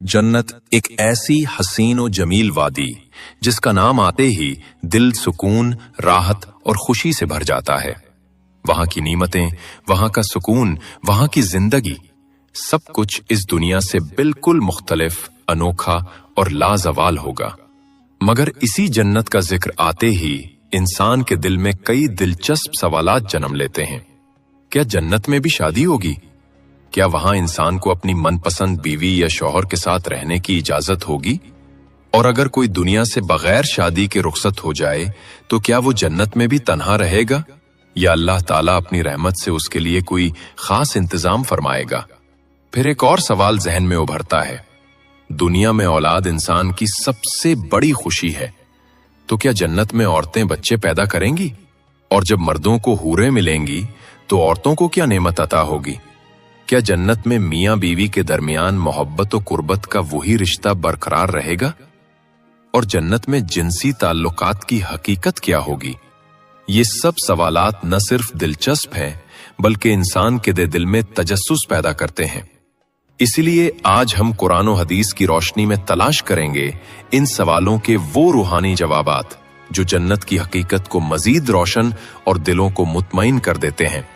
जन्नत एक ऐसी हसीन और जमील वादी जिसका नाम आते ही दिल सुकून, राहत और खुशी से भर जाता है। वहां की नीमतें, वहां का सुकून, वहां की जिंदगी, सब कुछ इस दुनिया से बिल्कुल मुख्तलिफ, अनोखा और लाजवाल होगा। मगर इसी जन्नत का जिक्र आते ही इंसान के दिल में कई दिलचस्प सवालात जन्म लेते हैं। क्या जन्नत में भी शादी होगी? क्या वहां इंसान को अपनी मनपसंद बीवी या शौहर के साथ रहने की इजाजत होगी? और अगर कोई दुनिया से बगैर शादी के रुखसत हो जाए तो क्या वो जन्नत में भी तन्हा रहेगा, या अल्लाह ताला अपनी रहमत से उसके लिए कोई खास इंतजाम फरमाएगा? फिर एक और सवाल जहन में उभरता है, दुनिया में औलाद इंसान की सबसे बड़ी खुशी है, तो क्या जन्नत में औरतें बच्चे पैदा करेंगी? और जब मर्दों को हूरें मिलेंगी तो औरतों को क्या नेमत अता होगी? क्या जन्नत में मियां बीवी के दरमियान मोहब्बत और कुर्बत का वही रिश्ता बरकरार रहेगा? और जन्नत में जिनसी ताल्लुकात की हकीकत क्या होगी? ये सब सवालात न सिर्फ दिलचस्प हैं बल्कि इंसान के दिल में तजस्सुस पैदा करते हैं। इसलिए आज हम कुरान और हदीस की रोशनी में तलाश करेंगे इन सवालों के वो रूहानी जवाबात जो जन्नत की हकीकत को मजीद रोशन और दिलों को मुतमईन कर देते हैं।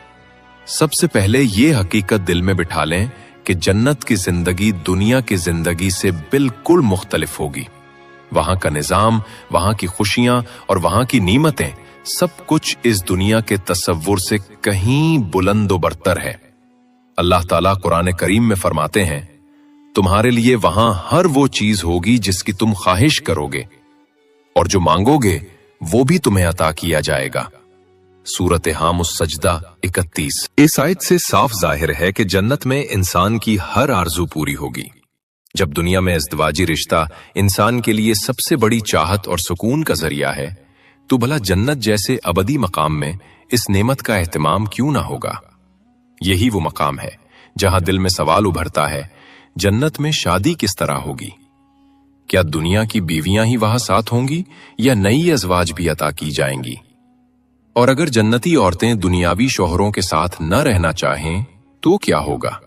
सबसे पहले ये हकीकत दिल में बिठा लें कि जन्नत की जिंदगी दुनिया की जिंदगी से बिल्कुल मुख्तलिफ होगी। वहां का निजाम, वहां की खुशियां और वहां की नीमतें, सब कुछ इस दुनिया के तसव्वुर से कहीं बुलंदो बरतर है। अल्लाह ताला कुरान करीम में फरमाते हैं, तुम्हारे लिए वहां हर वो चीज होगी जिसकी तुम ख्वाहिश करोगे, और जो मांगोगे वो भी तुम्हें अता किया जाएगा। सूरत हामुस सजदा 31। इस आयत से साफ जाहिर है कि जन्नत में इंसान की हर आरजू पूरी होगी। जब दुनिया में इज़्दिवाजी रिश्ता इंसान के लिए सबसे बड़ी चाहत और सुकून का जरिया है, तो भला जन्नत जैसे अबदी मकाम में इस नेमत का एहतमाम क्यों ना होगा? यही वो मकाम है जहां दिल में सवाल उभरता है, जन्नत में शादी किस तरह होगी? क्या दुनिया की बीवियां ही वहां साथ होंगी या नई अज़वाज भी अता की जाएंगी? और अगर जन्नती औरतें दुनियावी शौहरों के साथ न रहना चाहें तो क्या होगा?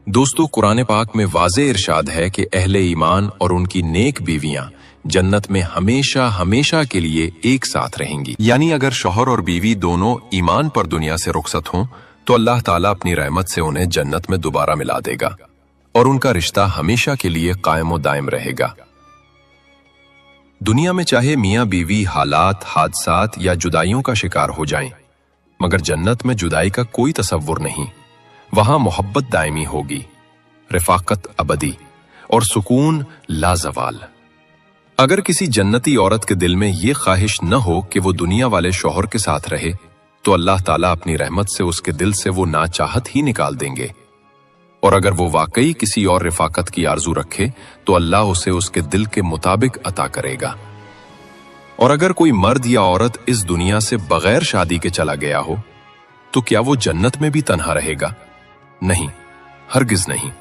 दोस्तों, कुरान पाक में वाज़े इरशाद है कि अहले ईमान और उनकी नेक बीवियां जन्नत में हमेशा हमेशा के लिए एक साथ रहेंगी। यानी अगर शौहर और बीवी दोनों ईमान पर दुनिया से रुखसत हों तो अल्लाह ताला अपनी रहमत से उन्हें जन्नत में दोबारा मिला देगा और उनका रिश्ता हमेशा के लिए कायम और दायम रहेगा। दुनिया में चाहे मियां बीवी हालात, हादसात या जुदाइयों का शिकार हो जाएं, मगर जन्नत में जुदाई का कोई तसव्वुर नहीं। वहां मोहब्बत दायमी होगी, रिफाकत अबदी और सुकून लाजवाल। अगर किसी जन्नती औरत के दिल में ये ख्वाहिश न हो कि वो दुनिया वाले शौहर के साथ रहे, तो अल्लाह ताला अपनी रहमत से उसके दिल से वो नाचाहत ही निकाल देंगे। और अगर वो वाकई किसी और रिफाकत की आरजू रखे तो अल्लाह उसे उसके दिल के मुताबिक अता करेगा। और अगर कोई मर्द या औरत इस दुनिया से बगैर शादी के चला गया हो तो क्या वो जन्नत में भी तन्हा रहेगा? नहीं, हरगिज नहीं।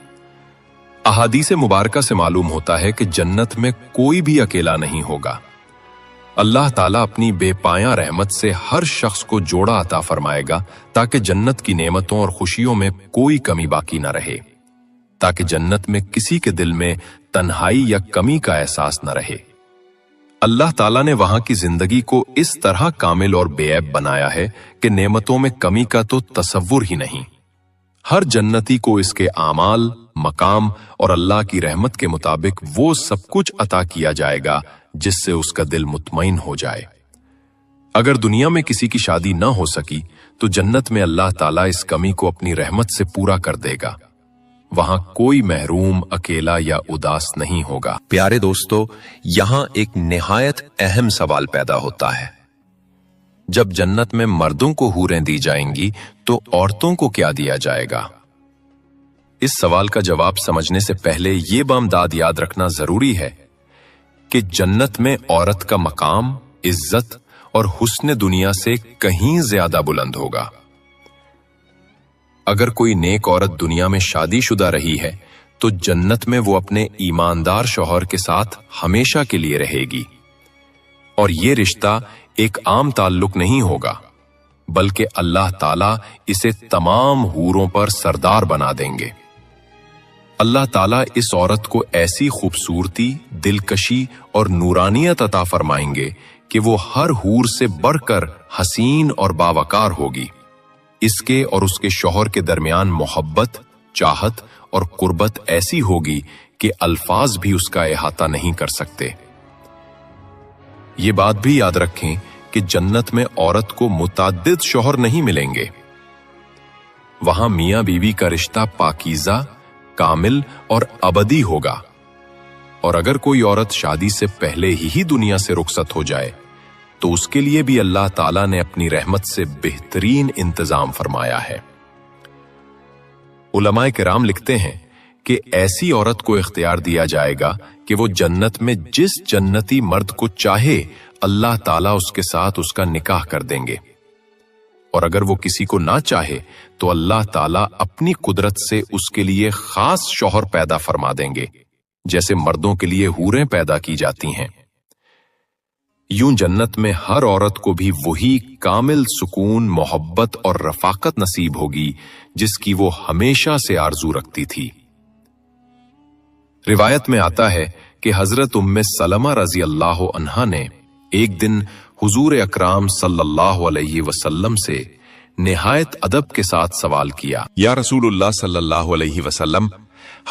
अहादीस मुबारका से मालूम होता है कि जन्नत में कोई भी अकेला नहीं होगा। अल्लाह ताला अपनी बेपाया रहमत से हर शख्स को जोड़ा अता फरमाएगा ताकि जन्नत की नेमतों और खुशियों में कोई कमी बाकी न रहे, ताकि जन्नत में किसी के दिल में तन्हाई या कमी का एहसास न रहे। अल्लाह ताला ने वहां की जिंदगी को इस तरह कामिल और बेऐब बनाया है कि नेमतों में कमी का तो तसव्वुर ही नहीं। हर जन्नती को इसके आमाल, मकाम और अल्लाह की रहमत के मुताबिक वो सब कुछ अता किया जाएगा जिससे उसका दिल मुतमईन हो जाए। अगर दुनिया में किसी की शादी न हो सकी तो जन्नत में अल्लाह ताला इस कमी को अपनी रहमत से पूरा कर देगा। वहां कोई महरूम, अकेला या उदास नहीं होगा। प्यारे दोस्तों, यहां एक निहायत अहम सवाल पैदा होता है, जब जन्नत में मर्दों को हूरें दी जाएंगी तो औरतों को क्या दिया जाएगा? इस सवाल का जवाब समझने से पहले ये बामदाद याद रखना जरूरी है कि जन्नत में औरत का मकाम, इज्जत और हुस्न दुनिया से कहीं ज्यादा बुलंद होगा। अगर कोई नेक औरत दुनिया में शादीशुदा रही है तो जन्नत में वो अपने ईमानदार शौहर के साथ हमेशा के लिए रहेगी। और ये रिश्ता एक आम ताल्लुक नहीं होगा, बल्कि अल्लाह ताला इसे तमाम हूरों पर सरदार बना देंगे। اللہ تعالیٰ اس عورت کو ایسی خوبصورتی، دلکشی اور نورانیت عطا فرمائیں گے کہ وہ ہر حور سے بڑھ کر حسین اور باوقار ہوگی۔ اس کے اور اس کے شوہر کے درمیان محبت، چاہت اور قربت ایسی ہوگی کہ الفاظ بھی اس کا احاطہ نہیں کر سکتے۔ یہ بات بھی یاد رکھیں کہ جنت میں عورت کو متعدد شوہر نہیں ملیں گے۔ وہاں میاں بیوی کا رشتہ پاکیزہ، کامل اور ابدی ہوگا، اور اگر کوئی عورت شادی سے پہلے ہی دنیا سے رخصت ہو جائے تو اس کے لیے بھی اللہ تعالیٰ نے اپنی رحمت سے بہترین انتظام فرمایا ہے۔ علماء کرام لکھتے ہیں کہ ایسی عورت کو اختیار دیا جائے گا کہ وہ جنت میں جس جنتی مرد کو چاہے اللہ تعالیٰ اس کے ساتھ اس کا نکاح کر دیں گے، اور اگر وہ کسی کو نہ چاہے تو اللہ تعالیٰ اپنی قدرت سے اس کے لیے خاص شوہر پیدا فرما دیں گے، جیسے مردوں کے لیے حوریں پیدا کی جاتی ہیں۔ یوں جنت میں ہر عورت کو بھی وہی کامل سکون، محبت اور رفاقت نصیب ہوگی جس کی وہ ہمیشہ سے آرزو رکھتی تھی۔ روایت میں آتا ہے کہ حضرت ام سلمہ رضی اللہ عنہا نے ایک دن حضور اکرام صلی اللہ علیہ وسلم سے نہایت ادب کے ساتھ سوال کیا، یا رسول اللہ صلی اللہ علیہ وسلم،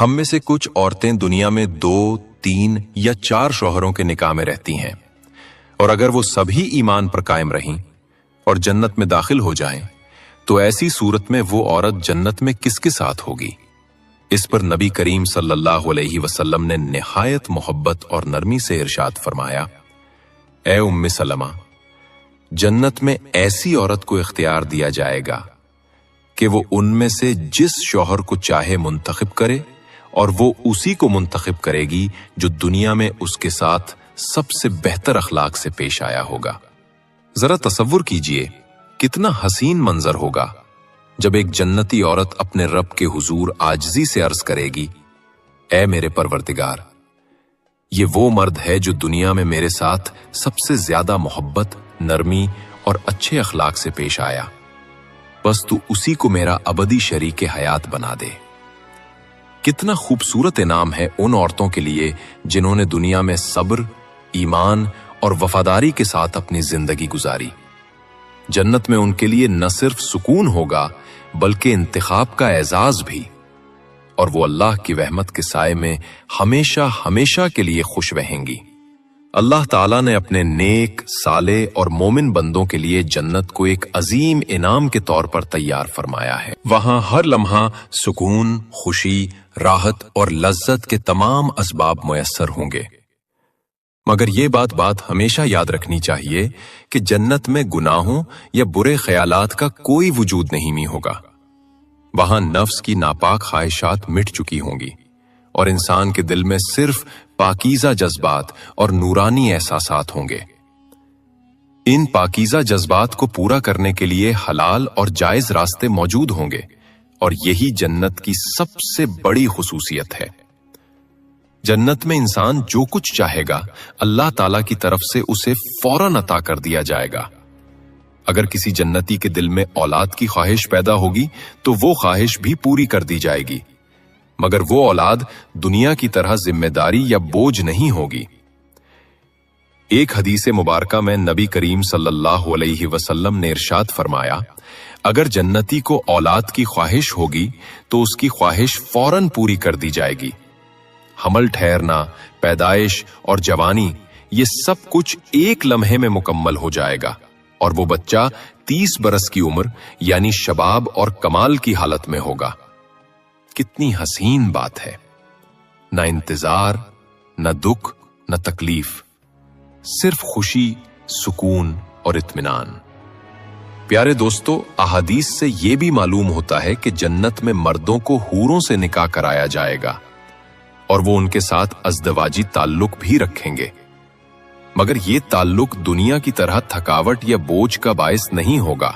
ہم میں سے کچھ عورتیں دنیا میں 2، 3 یا 4 شوہروں کے نکاح میں رہتی ہیں، اور اگر وہ سبھی ایمان پر قائم رہیں اور جنت میں داخل ہو جائیں تو ایسی صورت میں وہ عورت جنت میں کس کے ساتھ ہوگی؟ اس پر نبی کریم صلی اللہ علیہ وسلم نے نہایت محبت اور نرمی سے ارشاد فرمایا، اے ام سلمہ، جنت میں ایسی عورت کو اختیار دیا جائے گا کہ وہ ان میں سے جس شوہر کو چاہے منتخب کرے، اور وہ اسی کو منتخب کرے گی جو دنیا میں اس کے ساتھ سب سے بہتر اخلاق سے پیش آیا ہوگا۔ ذرا تصور کیجئے کتنا حسین منظر ہوگا جب ایک جنتی عورت اپنے رب کے حضور عاجزی سے عرض کرے گی، اے میرے پروردگار، یہ وہ مرد ہے جو دنیا میں میرے ساتھ سب سے زیادہ محبت، نرمی اور اچھے اخلاق سے پیش آیا، بس تو اسی کو میرا ابدی شریک حیات بنا دے۔ کتنا خوبصورت انعام ہے ان عورتوں کے لیے جنہوں نے دنیا میں صبر، ایمان اور وفاداری کے ساتھ اپنی زندگی گزاری۔ جنت میں ان کے لیے نہ صرف سکون ہوگا بلکہ انتخاب کا اعزاز بھی، اور وہ اللہ کی رحمت کے سائے میں ہمیشہ ہمیشہ کے لیے خوش رہیں گی۔ اللہ تعالیٰ نے اپنے نیک، صالح اور مومن بندوں کے لیے جنت کو ایک عظیم انعام کے طور پر تیار فرمایا ہے۔ وہاں ہر لمحہ سکون، خوشی، راحت اور لذت کے تمام اسباب میسر ہوں گے۔ مگر یہ بات ہمیشہ یاد رکھنی چاہیے کہ جنت میں گناہوں یا برے خیالات کا کوئی وجود نہیں ہوگا۔ وہاں نفس کی ناپاک خواہشات مٹ چکی ہوں گی، اور انسان کے دل میں صرف پاکیزہ جذبات اور نورانی احساسات ہوں گے۔ ان پاکیزہ جذبات کو پورا کرنے کے لیے حلال اور جائز راستے موجود ہوں گے، اور یہی جنت کی سب سے بڑی خصوصیت ہے۔ جنت میں انسان جو کچھ چاہے گا اللہ تعالیٰ کی طرف سے اسے فوراً عطا کر دیا جائے گا۔ اگر کسی جنتی کے دل میں اولاد کی خواہش پیدا ہوگی تو وہ خواہش بھی پوری کر دی جائے گی، مگر وہ اولاد دنیا کی طرح ذمہ داری یا بوجھ نہیں ہوگی۔ ایک حدیث مبارکہ میں نبی کریم صلی اللہ علیہ وسلم نے ارشاد فرمایا، اگر جنتی کو اولاد کی خواہش ہوگی تو اس کی خواہش فوراً پوری کر دی جائے گی۔ حمل ٹھہرنا، پیدائش اور جوانی، یہ سب کچھ ایک لمحے میں مکمل ہو جائے گا، اور وہ بچہ 30 برس کی عمر یعنی شباب اور کمال کی حالت میں ہوگا۔ کتنی حسین بات ہے، نہ انتظار، نہ دکھ، نہ تکلیف، صرف خوشی، سکون اور اطمینان۔ پیارے دوستو، احادیث سے یہ بھی معلوم ہوتا ہے کہ جنت میں مردوں کو حوروں سے نکاح کرایا جائے گا، اور وہ ان کے ساتھ ازدواجی تعلق بھی رکھیں گے، مگر یہ تعلق دنیا کی طرح تھکاوٹ یا بوجھ کا باعث نہیں ہوگا،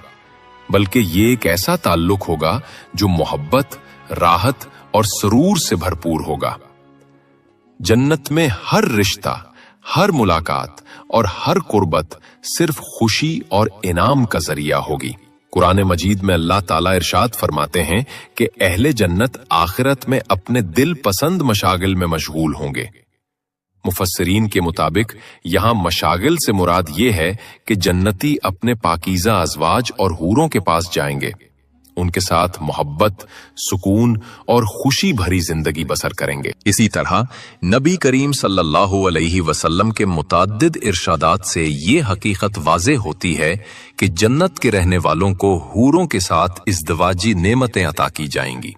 بلکہ یہ ایک ایسا تعلق ہوگا جو محبت، راحت اور سرور سے بھرپور ہوگا۔ جنت میں ہر رشتہ، ہر ملاقات اور ہر قربت صرف خوشی اور انعام کا ذریعہ ہوگی۔ कुरान मजीद में अल्लाह ताला इरशाद फरमाते हैं कि अहले जन्नत आखिरत में अपने दिल पसंद मशागिल में मशगूल होंगे। मुफस्सिरीन के मुताबिक यहाँ मशागिल से मुराद ये है कि जन्नती अपने पाकीज़ा अज़वाज और हूरों के पास जाएंगे, उनके साथ मोहब्बत, सुकून और खुशी भरी जिंदगी बसर करेंगे। इसी तरह नबी करीम सल्लल्लाहु अलैहि वसल्लम के मुताद्दिद इरशादात से ये हकीकत वाज़े होती है कि जन्नत के रहने वालों को हूरों के साथ इज़्दवाजी नेमतें अता की जाएंगी।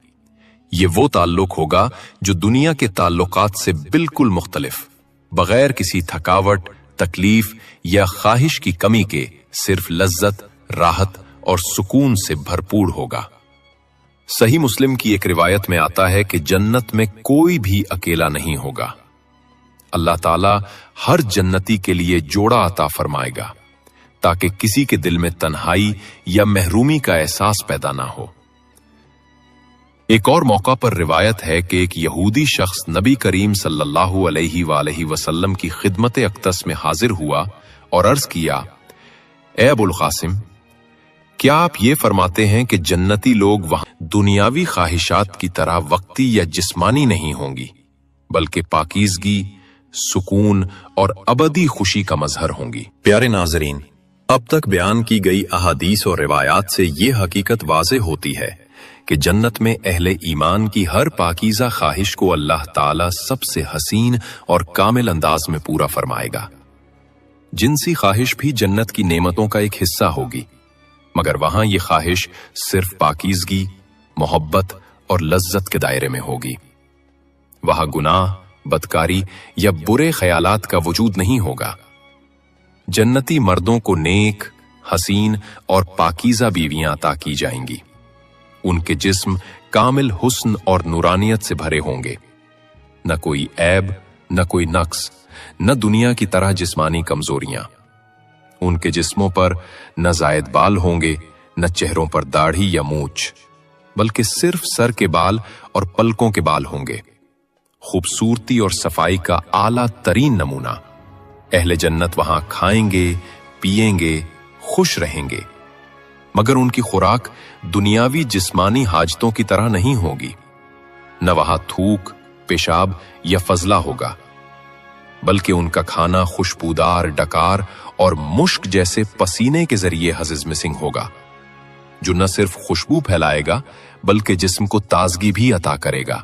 ये वो ताल्लुक होगा जो दुनिया के ताल्लुकात से बिल्कुल मुख्तलिफ, बगैर किसी थकावट, तकलीफ या ख्वाहिश की कमी के सिर्फ लज्जत, राहत और सुकून से भरपूर होगा। सही मुस्लिम की एक रिवायत में आता है कि जन्नत में कोई भी अकेला नहीं होगा। अल्लाह ताला हर जन्नती के लिए जोड़ा अता फरमाएगा ताकि किसी के दिल में तन्हाई या महरूमी का एहसास पैदा ना हो। एक और मौका पर रिवायत है कि एक यहूदी शख्स नबी करीम सल्लल्लाहु अलैहि वसल्लम की खिदमत अक़दस में हाजिर हुआ और अर्ज किया, ए अबुल कासिम, क्या आप ये फरमाते हैं कि जन्नती लोग वहां दुनियावी ख्वाहिशात की तरह वक्ती या जिस्मानी नहीं होंगी, बल्कि पाकीज़गी, सुकून और अबदी खुशी का मजहर होंगी। प्यारे नाज़रीन, अब तक बयान की गई अहादीस और रिवायात से ये हकीकत वाज़े होती है कि जन्नत में अहले ईमान की हर पाकीज़ा ख्वाहिश को अल्लाह ताला सबसे हसीन और कामिल अंदाज में पूरा फरमाएगा। जिनसी ख्वाहिश भी जन्नत की नेमतों का एक हिस्सा होगी, मगर वहां ये ख्वाहिश सिर्फ पाकीज़गी, मोहब्बत और लज्जत के दायरे में होगी। वहां गुनाह, बदकारी या बुरे ख्यालात का वजूद नहीं होगा। जन्नती मर्दों को नेक, हसीन और पाकीज़ा बीवियां अता की जाएंगी। उनके जिस्म कामिल हुस्न और नूरानियत से भरे होंगे, न कोई ऐब, न कोई नक्स, न दुनिया की तरह जिस्मानी कमजोरियां। उनके जिस्मों पर न जायद बाल होंगे, न चेहरों पर दाढ़ी या मूछ, बल्कि सिर्फ सर के बाल और पलकों के बाल होंगे। खूबसूरती और सफाई का आला तरीन नमूना। अहले जन्नत वहां खाएंगे, पिएंगे, खुश रहेंगे, मगर उनकी खुराक दुनियावी जिस्मानी हाजतों की तरह नहीं होगी। न वहां थूक, पेशाब या फजला होगा, बल्कि उनका खाना खुशबूदार डकार और मुश्क जैसे पसीने के जरिए हज़्म मिसिंग होगा, जो न सिर्फ खुशबू फैलाएगा बल्कि जिस्म को ताजगी भी अता करेगा।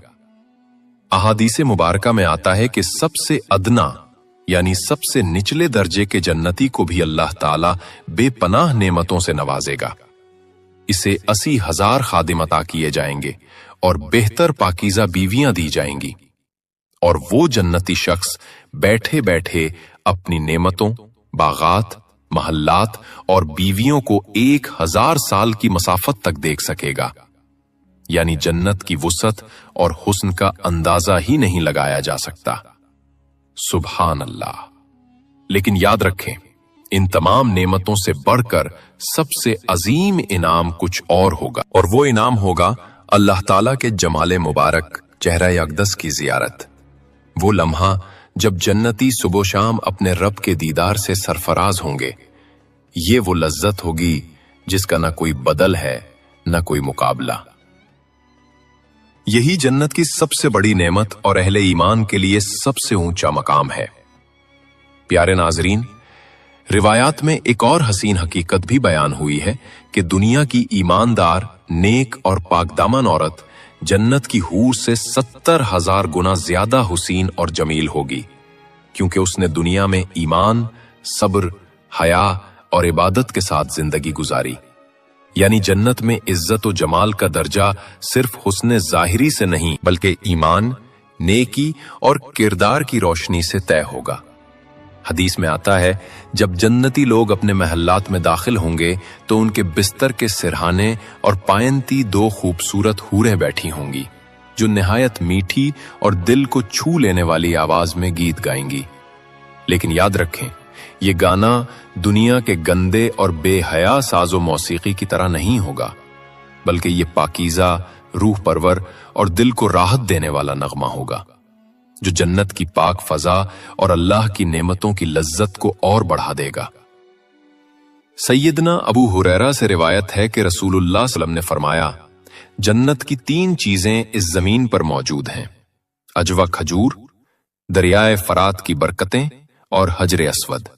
अहादीसे मुबारका में आता है कि सबसे अदना यानी सबसे निचले दर्जे के जन्नती को भी अल्लाह ताला बेपनाह नेमतों से नवाजेगा। इसे 80,000 खादिम अता किए जाएंगे और बेहतर पाकीज़ा बीवियां दी जाएंगी, और वो जन्नती शख्स बैठे बैठे अपनी नेमतों, बागात, महल्लात और बीवियों को 1000 साल की मसाफत तक देख सकेगा। यानी जन्नत की वुसअत और हुस्न का अंदाजा ही नहीं लगाया जा सकता। सुभान अल्लाह। लेकिन याद रखें, इन तमाम नेमतों से बढ़कर सबसे अजीम इनाम कुछ और होगा, और वो इनाम होगा अल्लाह ताला के जमाले मुबारक चेहरा अक़दस की जियारत। वो लम्हा जब जन्नती सुबह शाम अपने रब के दीदार से सरफराज होंगे। ये वो लज्जत होगी जिसका न कोई बदल है, न कोई मुकाबला। यही जन्नत की सबसे बड़ी नेमत और अहले ईमान के लिए सबसे ऊंचा मकाम है। प्यारे नाजरीन, रिवायात में एक और हसीन हकीकत भी बयान हुई है कि दुनिया की ईमानदार, नेक और पाकदामन औरत जन्नत की हूर से 70,000 गुना ज्यादा हुसीन और जमील होगी, क्योंकि उसने दुनिया में ईमान, सब्र, हया और इबादत के साथ जिंदगी गुजारी। यानी जन्नत में इज्जत और जमाल का दर्जा सिर्फ हुस्न जाहिरी से नहीं, बल्कि ईमान, नेकी और किरदार की रोशनी से तय होगा। हदीस में आता है, जब जन्नती लोग अपने महल्लात में दाखिल होंगे तो उनके बिस्तर के सिरहाने और पायंती 2 खूबसूरत हूरें बैठी होंगी, जो निहायत मीठी और दिल को छू लेने वाली आवाज में गीत गाएंगी। लेकिन याद रखें, ये गाना दुनिया के गंदे और बेहया साजो मौसीकी की तरह नहीं होगा, बल्कि ये पाकीज़ा, रूह परवर और दिल को राहत देने वाला नगमा होगा, जो जन्नत की पाक फजा और अल्लाह की नेमतों की लज्जत को और बढ़ा देगा। सैयदना अबू हुरैरा से रिवायत है कि रसूलुल्लाह सल्लल्लाहु अलैहि वसल्लम ने फरमाया, जन्नत की 3 चीजें इस जमीन पर मौजूद हैं, अजवा खजूर, दरियाए फरात की बरकतें और हजर अस्वद।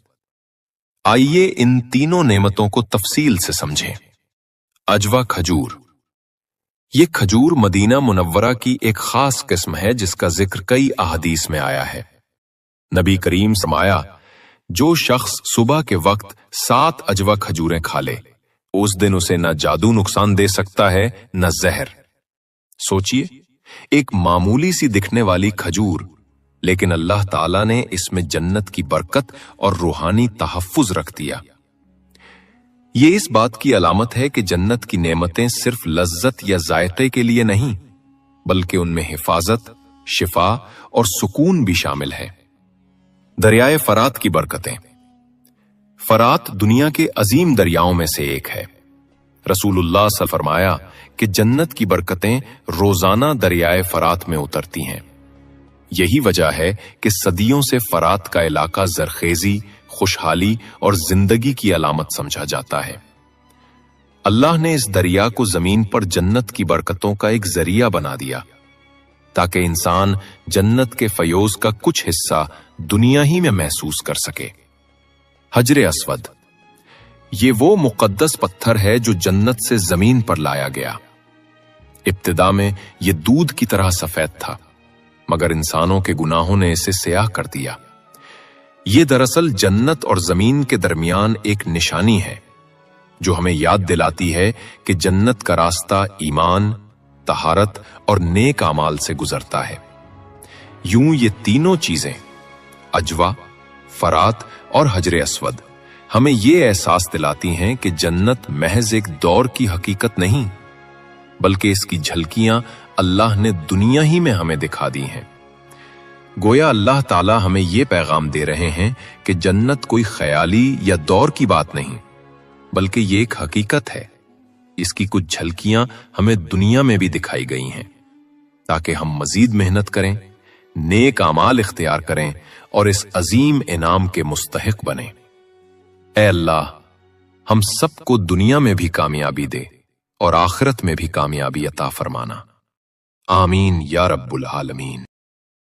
आइए इन तीनों नेमतों को तफसील से समझें। अजवा खजूर। ये खजूर मदीना मुनव्वरा की एक खास किस्म है जिसका जिक्र कई अहादीस में आया है। नबी करीम फरमाया, जो शख्स सुबह के वक्त 7 अजवा खजूरें खा ले, उस दिन उसे न जादू नुकसान दे सकता है न जहर। सोचिए, एक मामूली सी दिखने वाली खजूर, लेकिन अल्लाह ताला ने इसमें जन्नत की बरकत और रूहानी तहफ्फुज रख दिया। ये इस बात की अलामत है कि जन्नत की नेमतें सिर्फ लज्जत या जायके के लिए नहीं, बल्कि उनमें हिफाजत, शिफा और सुकून भी शामिल है। दरियाए फरात की बरकतें। फरात दुनिया के अजीम दरियाओं में से एक है। रसूलुल्लाह सल्लल्लाहु अलैहि वसल्लम फरमाया कि जन्नत की बरकतें रोजाना दरियाए फरात में उतरती हैं। यही वजह है कि सदियों से फरात का इलाका जरखेजी, खुशहाली और जिंदगी की अलामत समझा जाता है। अल्लाह ने इस दरिया को जमीन पर जन्नत की बरकतों का एक जरिया बना दिया, ताकि इंसान जन्नत के फयोज का कुछ हिस्सा दुनिया ही में महसूस कर सके। हजर अस्वद। ये वो मुकद्दस पत्थर है जो जन्नत से जमीन पर लाया गया। इब्तिदा में ये दूध की तरह सफेद था, मगर इंसानों के गुनाहों ने इसे स्याह कर दिया। ये दरअसल जन्नत और जमीन के दरमियान एक निशानी है, जो हमें याद दिलाती है कि जन्नत का रास्ता ईमान, तहारत और नेक आमाल से गुजरता है। यूं ये तीनों चीजें, अजवा, फरात और हजर अस्वद, हमें ये एहसास दिलाती हैं कि जन्नत महज एक दौर की हकीकत नहीं, बल्कि इसकी झलकियां अल्लाह ने दुनिया ही में हमें दिखा दी हैं। गोया अल्लाह ताला हमें ये पैगाम दे रहे हैं कि जन्नत कोई ख्याली या दौर की बात नहीं, बल्कि ये एक हकीकत है। इसकी कुछ झलकियां हमें दुनिया में भी दिखाई गई हैं, ताकि हम मजीद मेहनत करें, नेक आमाल इख्तियार करें और इस अजीम इनाम के मुस्तहिक बने। ऐ अल्लाह, हम सबको दुनिया में भी कामयाबी दे और आखिरत में भी कामयाबी अता फरमाना। आमीन या रब्बुल आलमीन।